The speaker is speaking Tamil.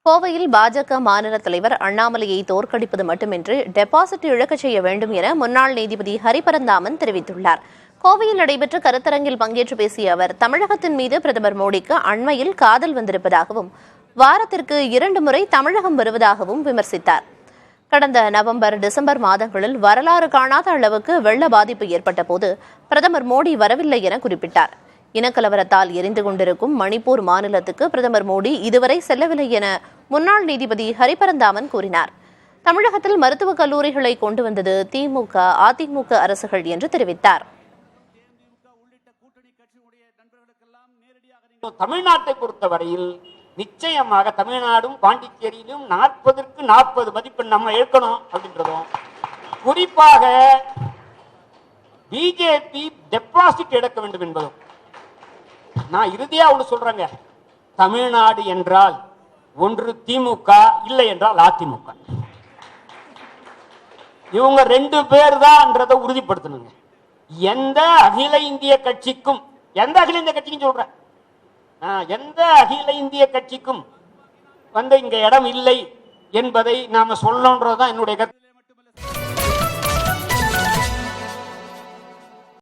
கோவையில் பாஜக மாநில தலைவர் அண்ணாமலையை தோற்கடிப்பது மட்டுமின்றி டெபாசிட் இழக்கச் செய்ய வேண்டும் என முன்னாள் நீதிபதி ஹரிபரந்தாமன் தெரிவித்துள்ளார். கோவையில் நடைபெற்ற கருத்தரங்கில் பங்கேற்று பேசிய அவர், தமிழகத்தின் மீது பிரதமர் மோடிக்கு அண்மையில் காதல் வந்திருப்பதாகவும் வாரத்திற்கு 2 முறை தமிழகம் வருவதாகவும் விமர்சித்தார். கடந்த நவம்பர், டிசம்பர் மாதங்களில் வரலாறு காணாத அளவுக்கு வெள்ள பாதிப்பு ஏற்பட்ட போது பிரதமர் மோடி வரவில்லை என குறிப்பிட்டார். இனக்கலவரத்தால் எரிந்து கொண்டிருக்கும் மணிப்பூர் மாநிலத்துக்கு பிரதமர் மோடி இதுவரை செல்லவில்லை என முன்னாள் நீதிபதி ஹரிபரந்தாமன் கூறினார். தமிழகத்தில் மருத்துவக் கல்லூரிகளை கொண்டு வந்தது திமுக, அதிமுக அரசுகள் என்று தெரிவித்தார். தமிழ்நாட்டை பொறுத்தவரையில் நிச்சயமாக தமிழ்நாடும் பாண்டிச்சேரியிலும் 40க்கு 40 மதிப்பெண் நம்ம எடுக்கணும் அப்படின்றதும், குறிப்பாக பிஜேபி டெபாசிட் எடுக்க வேண்டும் என்பதும். நான் இறுதியா ஒன்று சொல்றேங்க, தமிழ்நாடு என்றால் ஒன்று திமுக, இல்லை என்றால் அதிமுக. இவங்க 2 பேர் தான் உறுதிப்படுத்தணுங்க. எந்த அகில இந்திய கட்சிக்கும் சொல்றேன், எந்த அகில இந்திய கட்சிக்கும் இங்க இடம் இல்லை என்பதை நாம சொல்லணும்ன்றதுதான் என்னுடைய கருத்து.